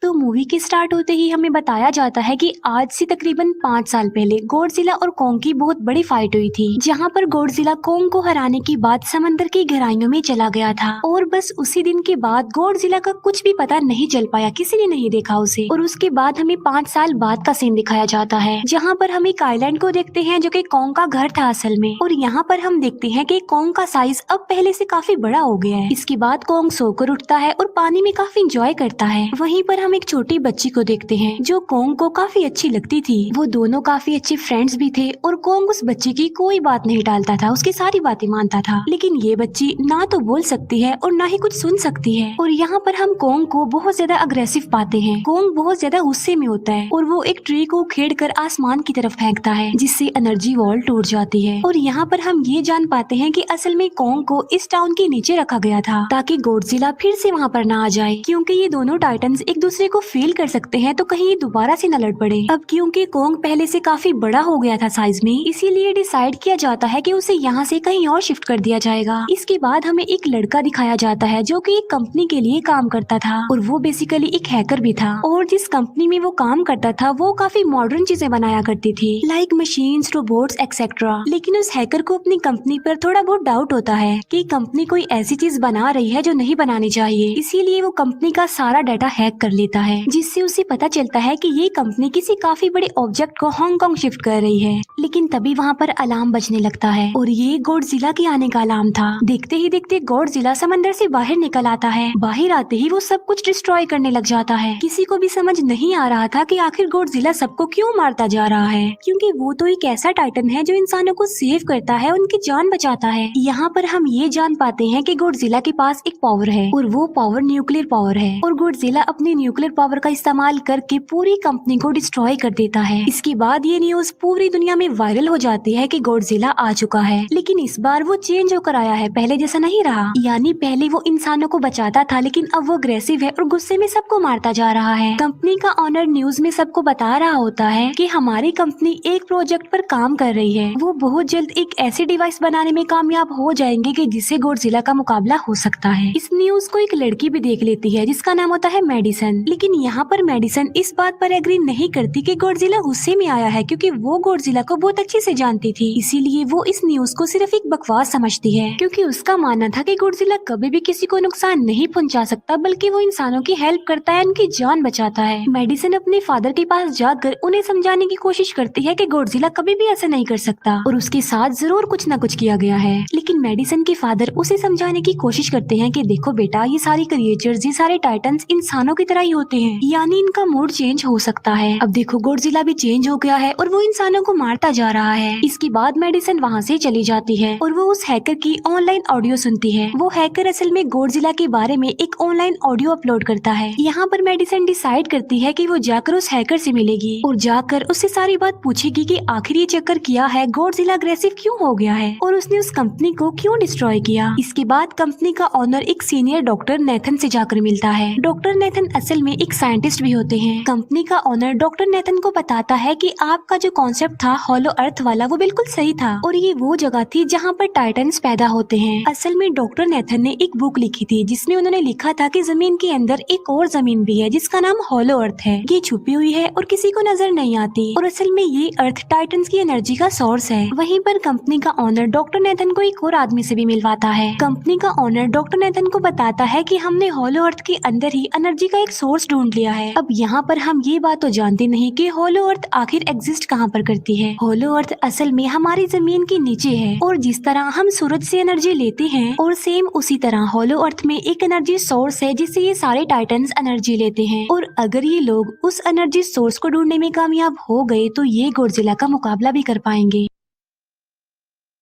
तो मूवी के स्टार्ट होते ही हमें बताया जाता है कि आज से तकरीबन 5 साल पहले गॉडजिला और कोंग की बहुत बड़ी फाइट हुई थी, जहां पर गॉडजिला कोंग को हराने के बाद समंदर की गहराइयों में चला गया था और बस उसी दिन के बाद गॉडजिला का कुछ भी पता नहीं चल पाया, किसी ने नहीं देखा उसे। और उसके बाद हमें 5 साल बाद का सीन दिखाया जाता है, जहाँ पर हम एक आइलैंड को देखते हैं जो कि कोंग का घर था असल में। और यहाँ पर हम देखते हैं कि कोंग का साइज अब पहले से काफी बड़ा हो गया है। इसके बाद कोंग सोकर उठता है और पानी में काफी इंजॉय करता है। वहीं पर हम एक छोटी बच्ची को देखते हैं जो कोंग को काफी अच्छी लगती थी। वो दोनों काफी अच्छे फ्रेंड्स भी थे और कोंग उस बच्ची की कोई बात नहीं टालता था, उसकी सारी बातें मानता था। लेकिन ये बच्ची ना तो बोल सकती है और ना ही कुछ सुन सकती है। और यहाँ पर हम कोंग को बहुत ज्यादा अग्रेसिव पाते हैं। कोंग बहुत ज्यादा गुस्से में होता है और वो एक ट्री को उखेड़कर आसमान की तरफ फेंकता है, जिससे एनर्जी वॉल टूट जाती है। और यहाँ पर हम ये जान पाते हैं कि असल में कोंग को इस टाउन के नीचे रखा गया था ताकि गॉडजिला फिर से वहाँ पर ना आ जाए, क्योंकि ये दोनों टाइटन्स एक दूसरे को फील कर सकते हैं, तो कहीं ये दोबारा से न लड़ पड़े। अब क्योंकि कोंग पहले से काफी बड़ा हो गया था साइज में, इसीलिए डिसाइड किया जाता है कि उसे यहाँ से कहीं और शिफ्ट कर दिया जाएगा। इसके बाद हमें एक लड़का दिखाया जाता है जो कि एक कंपनी के लिए काम करता था और वो बेसिकली एक हैकर भी था। और जिस कंपनी में वो काम करता था वो काफी मॉडर्न चीजें बनाया करती थी, लाइक मशीन्स, रोबोट्स एक्सेट्रा। लेकिन उस हैकर को अपनी कंपनी पर थोड़ा बहुत डाउट होता है कि कंपनी कोई ऐसी चीज बना रही है जो नहीं बनानी चाहिए, इसीलिए वो कंपनी का सारा डाटा हैक कर लेता है, जिससे उसे पता चलता है कि ये कंपनी किसी काफी बड़े ऑब्जेक्ट को हांगकांग शिफ्ट कर रही है। लेकिन तभी वहाँ पर अलार्म बजने लगता है और ये गॉडजिला के आने का अलार्म था। देखते ही देखते गॉडजिला समंदर से बाहर निकल आता है। बाहर आते ही वो सब कुछ डिस्ट्रॉय करने लग जाता है। किसी को भी समझ नहीं आ रहा था कि आखिर गॉडजिला सबको क्यों मारता जा रहा है, क्योंकि वो तो एक ऐसा टाइटन है जो इंसानों को सेव करता है, उनकी जान बचाता है। यहाँ पर हम ये जान पाते हैं कि गॉडजिला के पास एक पावर है और वो पावर न्यूक्लियर पावर है। और गॉडजिला अपनी न्यूक्लियर पावर का इस्तेमाल करके पूरी कंपनी को डिस्ट्रॉय कर देता है। इसके बाद ये न्यूज पूरी दुनिया में वायरल हो जाती है कि गॉडजिला आ चुका है, लेकिन इस बार वो चेंज होकर आया है, पहले जैसा नहीं रहा। यानी पहले वो इंसानों को बचाता था, लेकिन अब वो अग्रेसिव है और गुस्से में सबको मारता जा रहा है। कंपनी का ऑनर न्यूज में सबको बता रहा होता है कि हमारी कंपनी एक प्रोजेक्ट पर काम कर रही है, वो बहुत जल्द एक ऐसी डिवाइस बनाने में कामयाब हो जाएंगे कि जिससे गॉडजिला का मुकाबला हो सकता है। इस न्यूज को एक लड़की भी देख लेती है जिसका नाम होता है मेडिसन। लेकिन यहाँ पर मेडिसन इस बात पर एग्री नहीं करती कि गॉडजिला गुस्से में आया है, क्योंकि वो गॉडजिला को बहुत अच्छे से जानती थी। इसीलिए वो इस न्यूज को सिर्फ एक बकवास समझती है, क्योंकि उसका मानना था कि गॉडजिला कभी भी किसी को नुकसान नहीं पहुंचा सकता, बल्कि वो इंसानों की हेल्प करता है, उनकी जान बचाता है। मेडिसन अपने फादर के पास जाकर उन्हें समझाने की कोशिश करती है कि गॉडजिला कभी भी ऐसा नहीं कर सकता और उसके साथ जरूर कुछ न कुछ किया गया है। लेकिन मेडिसन के फादर उसे समझाने की कोशिश करते हैं कि देखो बेटा, ये सारे क्रिएचर्स, ये सारे टाइटन्स इंसानों की तरह ही होते हैं, यानी इनका मूड चेंज हो सकता है। अब देखो गॉडजिला भी चेंज हो गया है और वो इंसानों को मारता जा रहा है। इसके बाद मेडिसन वहाँ से चली जाती है और वो उस हैकर की ऑनलाइन ऑडियो सुनती है। वो हैकर असल में गॉडजिला के बारे में एक ऑनलाइन ऑडियो अपलोड करता है। यहाँ पर मेडिसन डिसाइड करती है कि वो जाकर उस हैकर से मिलेगी और जाकर उससे सारी बात पूछेगी कि आखिर ये चक्कर किया है, गॉडजिला अग्रेसिव क्यों हो गया है और उसने उस कंपनी को क्यों डिस्ट्रॉय किया। इसके बाद कंपनी का ऑनर एक सीनियर डॉक्टर नेथन से जाकर मिलता है। डॉक्टर नेथन असल में एक साइंटिस्ट भी होते हैं। कंपनी का ऑनर डॉक्टर नेथन को बताता है कि आपका जो कॉन्सेप्ट था हॉलो अर्थ वाला, वो बिल्कुल सही था और ये वो जगह थी जहाँ पर टाइटन्स पैदा होते हैं। असल में डॉक्टर नेथन ने एक बुक लिखी थी जिसमें उन्होंने लिखा था कि जमीन के अंदर एक और जमीन भी है जिसका नाम हॉलो अर्थ है। ये छुपी हुई है और किसी को नजर नहीं आती और असल में ये अर्थ टाइटन्स की एनर्जी का सोर्स है। वहीं पर कंपनी का ऑनर डॉक्टर नेथन को एक और आदमी से भी मिलवाता है। कंपनी का ऑनर डॉक्टर नेथन को बताता है कि हमने हॉलो अर्थ के अंदर ही एनर्जी का एक सोर्स ढूंढ लिया है। अब यहाँ पर हम ये बात तो जानते नहीं कि हॉलो अर्थ आखिर एग्जिस्ट कहाँ पर करती है। हॉलो अर्थ असल में हमारी जमीन के नीचे है और जिस तरह हम सूरज से एनर्जी लेते हैं और सेम उसी तरह हॉलो अर्थ में एक एनर्जी सोर्स है जिससे ये सारे टाइटन्स एनर्जी लेते हैं। और अगर ये लोग उस एनर्जी सोर्स को ढूंढने में कामयाब हो गए तो ये गॉडजिला का मुकाबला भी कर पाएंगे।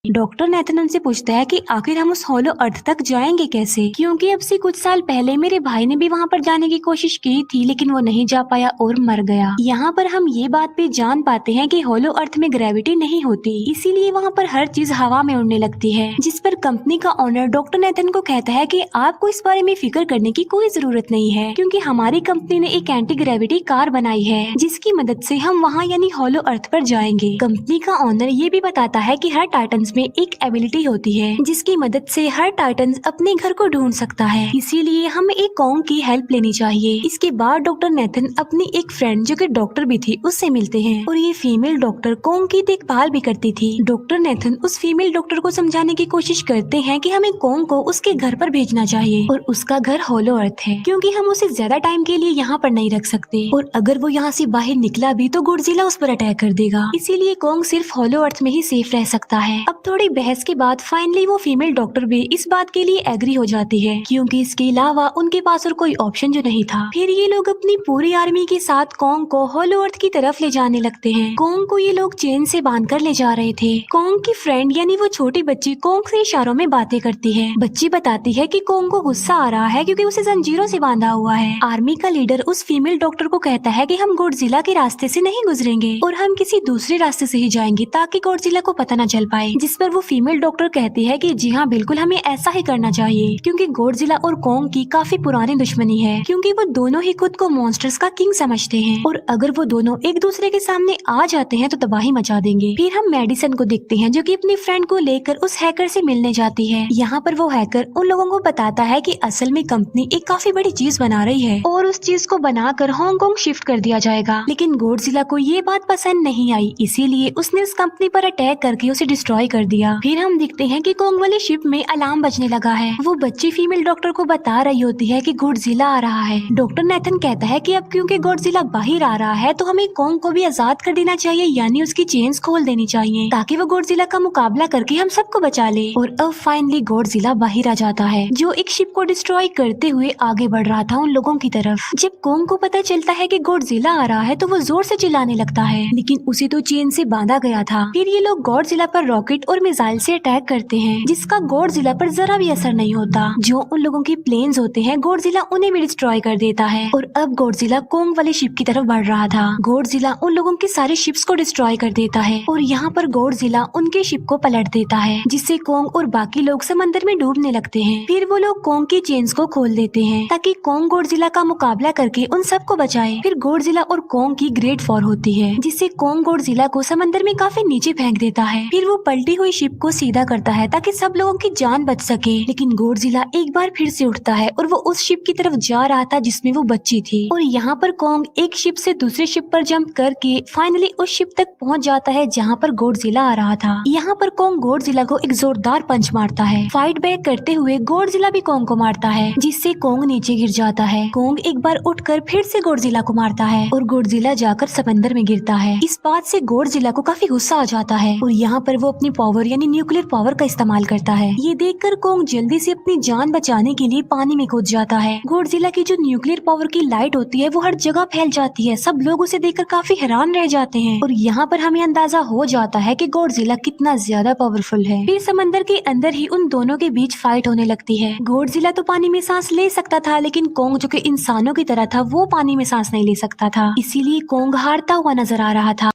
डॉक्टर नेथन उनसे पूछता है कि आखिर हम उस हॉलो अर्थ तक जाएंगे कैसे, क्योंकि अब से कुछ साल पहले मेरे भाई ने भी वहाँ पर जाने की कोशिश की थी, लेकिन वो नहीं जा पाया और मर गया। यहाँ पर हम ये बात भी जान पाते हैं कि हॉलो अर्थ में ग्रेविटी नहीं होती, इसीलिए वहाँ पर हर चीज हवा में उड़ने लगती है। जिस पर कंपनी का ऑनर डॉक्टर नेथन को कहता है कि आपको इस बारे में फिक्र करने की कोई जरूरत नहीं है, क्योंकि हमारी कंपनी ने एक एंटी ग्रेविटी कार बनाई है जिसकी मदद से हम वहाँ यानी हॉलो अर्थ पर जाएंगे। कंपनी का ऑनर ये भी बताता है कि हर टाइटन्स में एक एबिलिटी होती है जिसकी मदद से हर टाइटन अपने घर को ढूंढ सकता है, इसीलिए हमें एक कॉन्ग की हेल्प लेनी चाहिए। इसके बाद डॉक्टर नेथन अपनी एक फ्रेंड जो कि डॉक्टर भी थी उससे मिलते हैं और ये फीमेल डॉक्टर कॉन्ग की देखभाल भी करती थी। डॉक्टर नेथन उस फीमेल डॉक्टर को समझाने की कोशिश करते हैं कि हमें कॉन्ग को उसके घर पर भेजना चाहिए और उसका घर होलो अर्थ है क्योंकि हम उसे ज्यादा टाइम के लिए यहाँ पर नहीं रख सकते और अगर वो यहाँ से बाहर निकला भी तो गॉडजिला उस पर अटैक कर देगा, इसीलिए कॉन्ग सिर्फ होलो अर्थ में ही सेफ रह सकता है। अब थोड़ी बहस के बाद फाइनली वो फीमेल डॉक्टर भी इस बात के लिए एग्री हो जाती है क्योंकि इसके अलावा उनके पास और कोई ऑप्शन जो नहीं था। फिर ये लोग अपनी पूरी आर्मी के साथ कॉन्ग को होलो अर्थ की तरफ ले जाने लगते हैं। कॉन्ग को ये लोग चेन से बांध कर ले जा रहे थे। कॉन्ग की फ्रेंड यानी वो छोटी बच्ची कॉन्ग से इशारों में बातें करती है। बच्ची बताती है कि कॉन्ग को गुस्सा आ रहा है क्योंकि उसे जंजीरों से बांधा हुआ है। आर्मी का लीडर उस फीमेल डॉक्टर को कहता है कि हम गॉडजिला के रास्ते से नहीं गुजरेंगे और हम किसी दूसरे रास्ते से ही जाएंगे ताकि गॉडजिला को पता न चल पाए, जिस पर वो फीमेल डॉक्टर कहती है कि जी हाँ बिल्कुल हमें ऐसा ही करना चाहिए क्योंकि गॉडजिला और कॉन्ग की काफी पुरानी दुश्मनी है क्योंकि वो दोनों ही खुद को मॉन्स्टर्स का किंग समझते हैं और अगर वो दोनों एक दूसरे के सामने आ जाते हैं तो तबाही मचा देंगे। फिर हम मेडिसन को देखते हैं जो कि अपनी फ्रेंड को लेकर उस हैकर से मिलने जाती है। यहाँ पर वो हैकर उन लोगों को बताता है कि असल में कंपनी एक काफी बड़ी चीज बना रही है और उस चीज को बनाकर हांगकांग शिफ्ट कर दिया जाएगा, लेकिन गॉडजिला को ये बात पसंद नहीं आई, इसीलिए उसने उस कंपनी पर अटैक करके उसे डिस्ट्रॉय कर दिया। फिर हम देखते हैं कि कॉन्ग वाली शिप में अलार्म बजने लगा है। वो बच्ची फीमेल डॉक्टर को बता रही होती है कि गॉडजिला आ रहा है। डॉक्टर नेथन कहता है कि अब क्योंकि गॉडजिला बाहर आ रहा है तो हमें कॉन्ग को भी आजाद कर देना चाहिए, यानी उसकी चेन्स खोल देनी चाहिए ताकि वो गॉडजिला का मुकाबला करके हम सबको बचा ले। और अब फाइनली गॉडजिला बाहर आ जाता है जो एक शिप को डिस्ट्रॉय करते हुए आगे बढ़ रहा था उन लोगों की तरफ। जब कॉन्ग को पता चलता है कि गॉडजिला आ रहा है तो वो जोर से चिल्लाने लगता है, लेकिन उसे तो चेन से बांधा गया था। फिर ये लोग गॉडजिला पर रॉकेट और मिसाइल से अटैक करते हैं जिसका गॉडजिला पर जरा भी असर नहीं होता। जो उन लोगों की प्लेन्स होते हैं गॉडजिला उन्हें भी डिस्ट्रॉय कर देता है और अब गॉडजिला कॉन्ग वाली शिप की तरफ बढ़ रहा था। गॉडजिला उन लोगों की सारी शिप्स को डिस्ट्रॉय कर देता है और यहाँ पर गॉडजिला उनके शिप को पलट देता है जिससे कॉन्ग और बाकी लोग समंदर में डूबने लगते हैं। फिर वो लोग कॉन्ग की चेन्स को खोल देते हैं ताकि कॉन्ग गॉडजिला का मुकाबला करके उन सबको बचाए। फिर गॉडजिला और कॉन्ग की ग्रेट वॉर होती है जिससे कॉन्ग गॉडजिला को समंदर में काफी नीचे फेंक देता है। फिर वो पलटी हुई शिप को सीधा करता है ताकि सब लोगों की जान बच सके, लेकिन गॉडजिला एक बार फिर से उठता है और वो उस शिप की तरफ जा रहा था जिसमें वो बच्ची थी। और यहाँ पर कॉन्ग एक शिप से दूसरे शिप पर जंप करके फाइनली उस शिप तक पहुँच जाता है जहाँ पर गॉडजिला आ रहा था। यहाँ पर कॉन्ग गॉडजिला को एक जोरदार पंच मारता है। फाइट बैक करते हुए गॉडजिला भी कॉन्ग को मारता है जिससे कॉन्ग नीचे गिर जाता है। कॉन्ग एक बार उठकर फिर से गॉडजिला को मारता है और गॉडजिला जाकर समंदर में गिरता है। इस बात से गॉडजिला को काफी गुस्सा आ जाता है और यहाँ पर वो अपनी पावर यानी न्यूक्लियर पावर का इस्तेमाल करता है। ये देखकर कॉन्ग जल्दी से अपनी जान बचाने के लिए पानी में कूद जाता है। गॉडजिला की जो न्यूक्लियर पावर की लाइट होती है वो हर जगह फैल जाती है। सब लोग उसे देखकर काफी हैरान रह जाते हैं और यहाँ पर हमें अंदाजा हो जाता है कि गॉडजिला कितना ज्यादा पावरफुल है। फिर समंदर के अंदर ही उन दोनों के बीच फाइट होने लगती है। गॉडजिला तो पानी में सांस ले सकता था, लेकिन कॉन्ग जो कि इंसानों की तरह था वो पानी में सांस नहीं ले सकता था, इसीलिए कॉन्ग हारता हुआ नजर आ रहा था।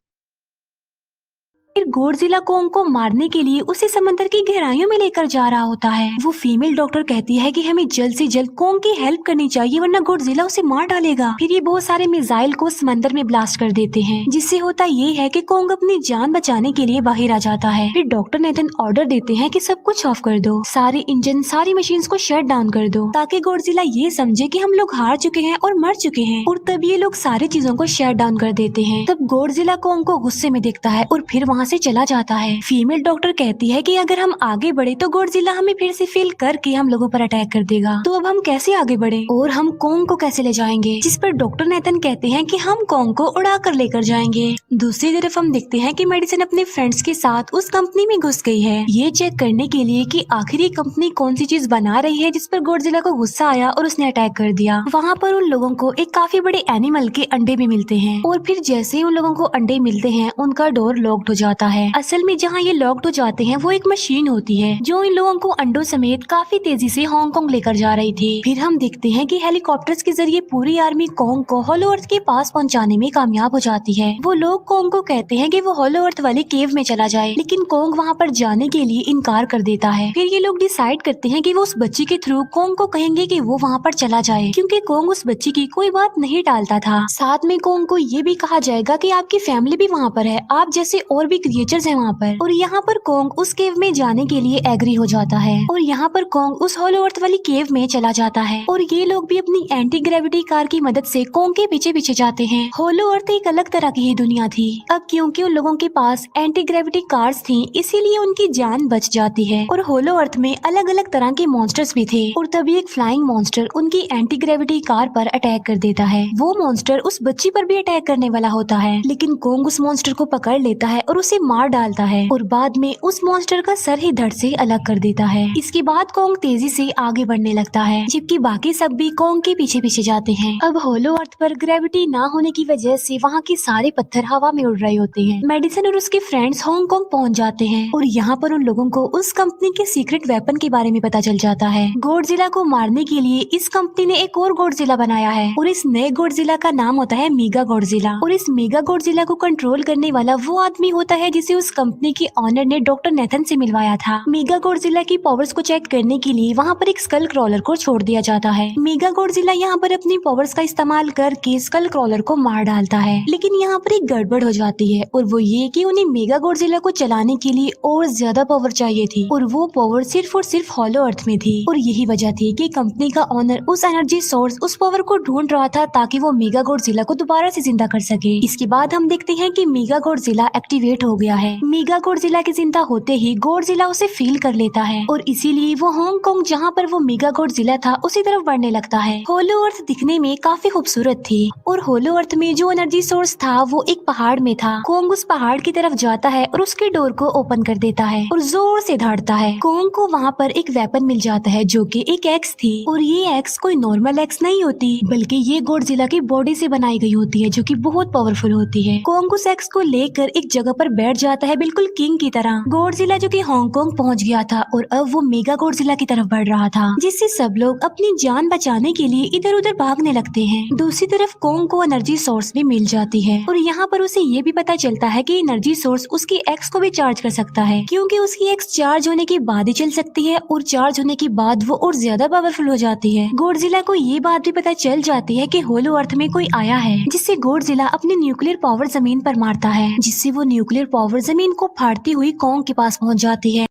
फिर गॉडजिला कॉन्ग को मारने के लिए उसे समंदर की गहराइयों में लेकर जा रहा होता है। वो फीमेल डॉक्टर कहती है कि हमें जल्द से जल्द कॉन्ग की हेल्प करनी चाहिए वरना गॉडजिला उसे मार डालेगा। फिर ये बहुत सारे मिसाइल को समंदर में ब्लास्ट कर देते हैं जिससे होता ये है कि कॉन्ग अपनी जान बचाने के लिए बाहर आ जाता है। फिर डॉक्टर नेथन ऑर्डर देते हैं कि सब कुछ ऑफ कर दो, सारे इंजन सारी मशीन्स को शट डाउन कर दो ताकि गॉडजिला ये समझे कि हम लोग हार चुके हैं और मर चुके हैं। और तब ये लोग सारी चीजों को शट डाउन कर देते हैं। तब गॉडजिला कॉन्ग को गुस्से में देखता है और फिर वहाँ से चला जाता है। फीमेल डॉक्टर कहती है कि अगर हम आगे बढ़े तो गॉडजिला हमें फिर से फेल करके हम लोगों पर अटैक कर देगा, तो अब हम कैसे आगे बढ़े और हम कॉन्ग को कैसे ले जाएंगे। जिस पर डॉक्टर नेथन कहते हैं कि हम कॉन्ग को उड़ा कर लेकर जाएंगे। दूसरी तरफ हम देखते हैं कि मेडिसन अपने फ्रेंड्स के साथ उस कंपनी में घुस गई है ये चेक करने के लिए कि आखिर ये कंपनी कौन सी चीज बना रही है जिस पर गॉडजिला को गुस्सा आया और उसने अटैक कर दिया। वहाँ पर उन लोगों को एक काफी बड़े एनिमल के अंडे भी मिलते हैं और फिर जैसे ही उन लोगों को अंडे मिलते हैं उनका डोर लॉक्ड हो जाता है। असल में जहाँ ये लॉक्ड हो जाते हैं वो एक मशीन होती है जो इन लोगों को अंडों समेत काफी तेजी से हांगकांग लेकर जा रही थी। फिर हम देखते हैं कि हेलीकॉप्टर्स के जरिए पूरी आर्मी कॉन्ग को होलो अर्थ के पास पहुंचाने में कामयाब हो जाती है। वो लोग कॉन्ग को कहते हैं कि वो होलो अर्थ वाले केव में चला जाए, लेकिन कॉन्ग वहाँ पर जाने के लिए इनकार कर देता है। फिर ये लोग डिसाइड करते हैं कि वो उस बच्ची के थ्रू कॉन्ग को कहेंगे कि वो वहाँ पर चला जाए, क्योंकि कॉन्ग उस बच्ची की कोई बात नहीं टालता था। साथ में कॉन्ग को ये भी कहा जाएगा कि आपकी फैमिली भी वहाँ पर है, आप जैसे और भी क्रिएचर्स हैं वहाँ पर। और यहाँ पर कोंग उस केव में जाने के लिए एग्री हो जाता है और यहाँ पर कोंग उस होलो अर्थ वाली केव में चला जाता है और ये लोग भी अपनी एंटी ग्रेविटी कार की मदद से कोंग के पीछे पीछे जाते हैं। होलो अर्थ एक अलग तरह की ही दुनिया थी। अब क्योंकि उन लोगों के पास एंटी ग्रेविटी कार्स थी, इसीलिए उनकी जान बच जाती है। और होलो अर्थ में अलग अलग तरह के मॉन्स्टर्स भी थे और तभी एक फ्लाइंग मॉन्स्टर उनकी एंटी ग्रेविटी कार पर अटैक कर देता है। वो मॉन्स्टर उस बच्ची पर भी अटैक करने वाला होता है, लेकिन कोंग उस मॉन्स्टर को पकड़ लेता है और उसे मार डालता है और बाद में उस मॉन्स्टर का सर ही धड़ से अलग कर देता है। इसके बाद कोंग तेजी से आगे बढ़ने लगता है, जबकि बाकी सब भी कोंग के पीछे पीछे जाते हैं। अब होलो अर्थ पर ग्रेविटी ना होने की वजह से वहाँ के सारे पत्थर हवा में उड़ रहे होते हैं। मेडिसन और उसके फ्रेंड्स हांगकांग पहुँच जाते हैं और यहाँ पर उन लोगों को उस कंपनी के सीक्रेट वेपन के बारे में पता चल जाता है। गॉडजिला को मारने के लिए इस कंपनी ने एक और गॉडजिला बनाया है और इस नए गॉडजिला का नाम होता है मेगा गॉडजिला। और इस मेगा गॉडजिला को कंट्रोल करने वाला वो आदमी होता है जिसे उस कंपनी के ऑनर ने डॉक्टर नेथन से मिलवाया था। मेगा गॉडजिला की पावर्स को चेक करने के लिए वहाँ पर एक स्कल क्रॉलर को छोड़ दिया जाता है। मेगा गॉडजिला यहाँ पर अपनी पावर्स का इस्तेमाल करके स्कल क्रॉलर को मार डालता है, लेकिन यहाँ पर एक गड़बड़ हो जाती है और वो ये कि उन्हें मेगा गॉडजिला को चलाने के लिए और ज्यादा पावर चाहिए थी और वो पावर सिर्फ और सिर्फ होलो अर्थ में थी। और यही वजह थी कि कंपनी का ऑनर उस एनर्जी सोर्स, उस पावर को ढूंढ रहा था ताकि वो मेगा गॉडजिला को दोबारा से जिंदा कर सके। इसके बाद हम देखते हैं कि मेगा गॉडजिला एक्टिवेट हो गया है। मेगा गॉडजिला के जिंदा होते ही गॉडजिला उसे फील कर लेता है और इसीलिए वो हांगकांग जहाँ पर वो मेगा गॉडजिला था उसी तरफ बढ़ने लगता है। होलो अर्थ दिखने में काफी खूबसूरत थी और होलो अर्थ में जो एनर्जी सोर्स था वो एक पहाड़ में था। कोंग उस पहाड़ की तरफ जाता है और उसके डोर को ओपन कर देता है और जोर से धाड़ता है। कोंग को वहाँ पर एक वेपन मिल जाता है जो कि एक एक्स थी और ये एक्स कोई नॉर्मल एक्स नहीं होती, बल्कि ये गॉडजिला की बॉडी से बनाई गई होती है जो कि बहुत पावरफुल होती है। कोंग उस एक्स को लेकर एक जगह पर बैठ जाता है बिल्कुल किंग की तरह। गॉडजिला जो कि हांगकांग पहुंच गया था और अब वो मेगा गॉडजिला की तरफ बढ़ रहा था, जिससे सब लोग अपनी जान बचाने के लिए इधर उधर भागने लगते हैं। दूसरी तरफ कोंग को एनर्जी सोर्स भी मिल जाती है और यहाँ पर उसे ये भी पता चलता है कि एनर्जी सोर्स उसकी एक्स को भी चार्ज कर सकता है, क्योंकि उसकी एक्स चार्ज होने के बाद ही चल सकती है और चार्ज होने के बाद वो और ज्यादा पावरफुल हो जाती है। गॉडजिला को ये बात भी पता चल जाती है कि होलो अर्थ में कोई आया है, जिससे गॉडजिला अपनी न्यूक्लियर पावर जमीन पर मारता है, जिससे वो न्यूक्लियर पावर जमीन को फाड़ती हुई कोंग के पास पहुँच जाती है।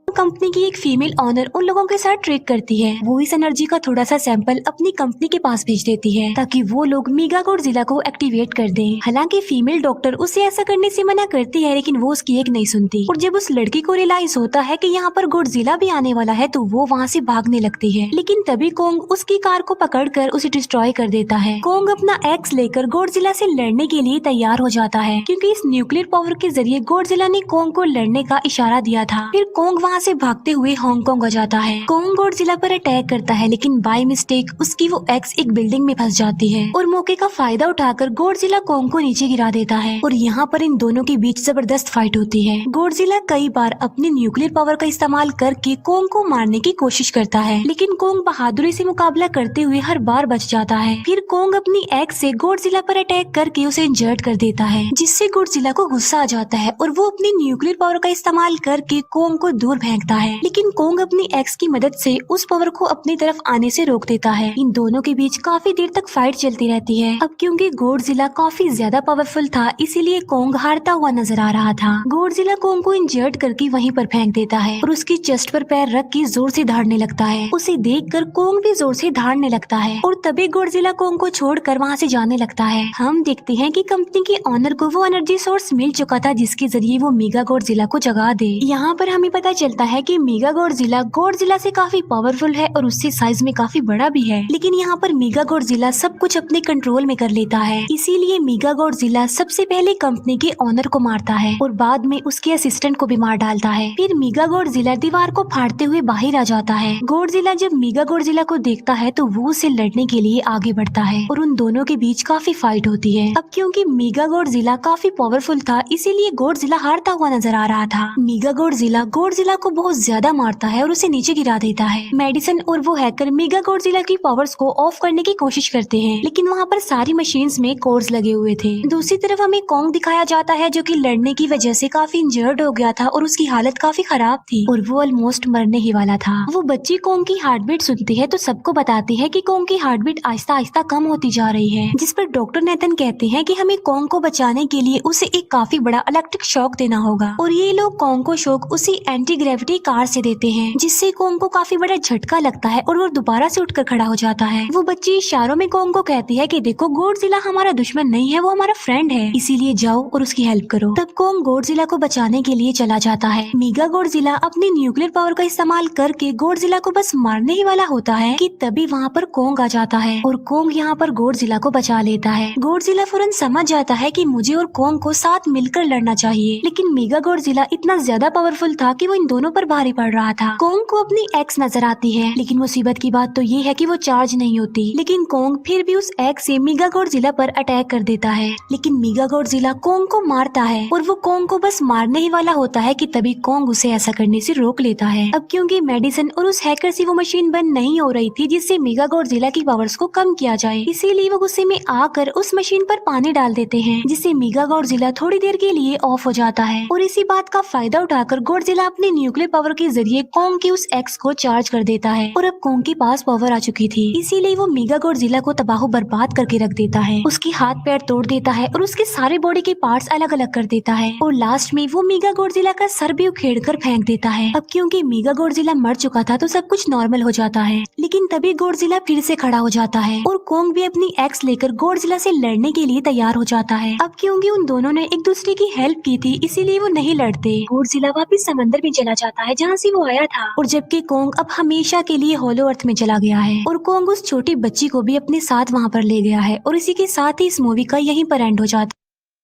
कंपनी की एक फीमेल ऑनर उन लोगों के साथ ट्रेक करती है। वो इस एनर्जी का थोड़ा सा सैंपल अपनी कंपनी के पास भेज देती है ताकि वो लोग मेगा गॉडजिला को एक्टिवेट कर दें। हालांकि फीमेल डॉक्टर उसे ऐसा करने से मना करती है, लेकिन वो उसकी एक नहीं सुनती और जब उस लड़की को रियलाइज होता है कि यहाँ पर गॉडजिला भी आने वाला है तो वो वहाँ से भागने लगती है, लेकिन तभी कोंग उसकी कार को पकड़कर उसे डिस्ट्रॉय कर देता है। कोंग अपना एक्स लेकर गॉडजिला से लड़ने के लिए तैयार हो जाता है, क्योंकि इस न्यूक्लियर पावर के जरिए गॉडजिला ने कोंग को लड़ने का इशारा दिया था। फिर कोंग वहाँ से भागते हुए हांगकांग हो जाता है। कोंग गॉडजिला पर अटैक करता है, लेकिन बाय मिस्टेक उसकी वो एक्स एक बिल्डिंग में फंस जाती है और मौके का फायदा उठाकर गॉडजिला कोंग को नीचे गिरा देता है और यहाँ पर इन दोनों के बीच जबरदस्त फाइट होती है। गॉडजिला कई बार अपनी न्यूक्लियर पावर का इस्तेमाल करके कोंग को मारने की कोशिश करता है, लेकिन कोंग बहादुरी से मुकाबला करते हुए हर बार बच जाता है। फिर कोंग अपनी एक्स से गॉडजिला पर अटैक करके उसे इंजर्ड कर देता है, जिससे गॉडजिला को गुस्सा आ जाता है और वो अपनी न्यूक्लियर पावर का इस्तेमाल करके कोंग को दूर फेंकता है, लेकिन कोंग अपनी एक्स की मदद से उस पावर को अपनी तरफ आने से रोक देता है। इन दोनों के बीच काफी देर तक फाइट चलती रहती है। अब क्योंकि गॉडजिला काफी ज्यादा पावरफुल था, इसीलिए कोंग हारता हुआ नजर आ रहा था। गॉडजिला कोंग को इंजर्ड करके वहीं पर फेंक देता है और उसकी चेस्ट पर पैर रख के जोर से धाड़ने लगता है। उसे देखकर कोंग भी जोर से धाड़ने लगता है और तभी गॉडजिला कोंग को छोड़कर वहाँ से जाने लगता है। हम देखते हैं कि कंपनी के ऑनर को वो एनर्जी सोर्स मिल चुका था जिसके जरिए वो मेगा गॉडजिला को जगा दे। यहाँ पर हमें पता चलता है कि मेगा गॉडजिला से काफी पावरफुल है और उससे साइज में काफी बड़ा भी है, लेकिन यहाँ पर मेगा गॉडजिला सब कुछ अपने कंट्रोल में कर लेता है। इसीलिए मेगा गॉडजिला सबसे पहले कंपनी के ऑनर को मारता है और बाद में उसके असिस्टेंट को भी मार डालता है। फिर मेगा गॉडजिला दीवार को फाड़ते हुए बाहर आ जाता है। गॉडजिला जब मेगा गॉडजिला को देखता है तो वो उसे लड़ने के लिए आगे बढ़ता है और उन दोनों के बीच काफी फाइट होती है। अब क्योंकि मेगा गॉडजिला काफी पावरफुल था, इसीलिए गॉडजिला हारता हुआ नजर आ रहा था। मेगा गॉडजिला को बहुत ज्यादा मारता है और उसे नीचे गिरा देता है। मेडिसन और वो हैकर मेगा गॉडजिला की पावर्स को ऑफ करने की कोशिश करते हैं, लेकिन वहाँ पर सारी मशीन्स में कोड्स लगे हुए थे। दूसरी तरफ हमें कॉन्ग दिखाया जाता है जो कि लड़ने की वजह से काफी इंजर्ड हो गया था और उसकी हालत काफी खराब थी और वो ऑलमोस्ट मरने ही वाला था। वो बच्ची कॉन्ग की हार्ट बीट सुनती है तो सबको बताती है कि कॉन्ग की हार्ट बीट आहिस्ता आहिस्ता कम होती जा रही है, जिस पर डॉक्टर नेथन कहते हैं कि हमें कॉन्ग को बचाने के लिए उसे एक काफी बड़ा इलेक्ट्रिक शॉक देना होगा और ये लोग कॉन्ग को शॉक उसी एंटी ग्रेविटी कार से देते हैं, जिससे कॉन्ग को काफी बड़ा झटका लगता है और वो दोबारा से उठकर खड़ा हो जाता है। वो बच्ची इशारों में कॉन्ग को कहती है कि देखो गॉडजिला हमारा दुश्मन नहीं है, वो हमारा फ्रेंड है, इसीलिए जाओ और उसकी हेल्प करो। तब कॉन्ग गॉडजिला को बचाने के लिए चला जाता है। मेगा गॉडजिला अपनी न्यूक्लियर पावर का इस्तेमाल करके गॉडजिला को बस मारने ही वाला होता है कि तभी वहाँ पर कॉन्ग आ जाता है और कॉन्ग यहाँ पर गॉडजिला को बचा लेता है। गॉडजिला फौरन समझ जाता है कि मुझे और कॉन्ग को साथ मिलकर लड़ना चाहिए, लेकिन मेगा गॉडजिला इतना ज्यादा पावरफुल था कि वो इन दोनों पर भारी पड़ रहा था। कॉन्ग को अपनी एक्स नजर आती है, लेकिन मुसीबत की बात तो ये है कि वो चार्ज नहीं होती, लेकिन कॉन्ग फिर भी उस एक्स से मेगा गॉडजिला पर अटैक कर देता है। लेकिन मेगा गॉडजिला कॉन्ग को मारता है और वो कॉन्ग को बस मारने ही वाला होता है कि तभी कॉन्ग उसे ऐसा करने से रोक लेता है। अब क्योंकि मेडिसन और उस हैकर से वो मशीन बंद नहीं हो रही थी जिससे मेगा गॉडजिला की पावर्स को कम किया जाए, इसीलिए वो गुस्से में आकर उस मशीन पर पानी डाल देते हैं, जिससे मेगा गॉडजिला थोड़ी देर के लिए ऑफ हो जाता है और इसी बात का फायदा उठाकर गॉडजिला अपने न्यूक्लियर पावर के जरिए कॉन्ग की उस एक्स को चार्ज कर देता है और अब कॉन्ग के पास पावर आ चुकी थी, इसीलिए वो मेगा गॉडजिला को तबाह बर्बाद करके रख देता है। उसके हाथ पैर तोड़ देता है और उसके सारे बॉडी के पार्ट्स अलग अलग कर देता है और लास्ट में वो मेगा गॉडजिला का सर भी उखेड़ कर फेंक देता है। अब क्योंकि मेगा गॉडजिला मर चुका था तो सब कुछ नॉर्मल हो जाता है, लेकिन तभी गॉडजिला फिर से खड़ा हो जाता है और कॉन्ग भी अपनी एक्स लेकर गॉडजिला से लड़ने के लिए तैयार हो जाता है। अब क्योंकि उन दोनों ने एक दूसरे की हेल्प की थी इसीलिए वो नहीं लड़ते। गॉडजिला वापिस समंदर में चला जाता है जहाँ से वो आया था और जबकि कॉन्ग अब हमेशा के लिए होलो अर्थ में चला गया है और कॉन्ग उस छोटी बच्ची को भी अपने साथ वहाँ पर ले गया है और इसी के साथ ही इस मूवी का यहीं पर एंड हो जाता है।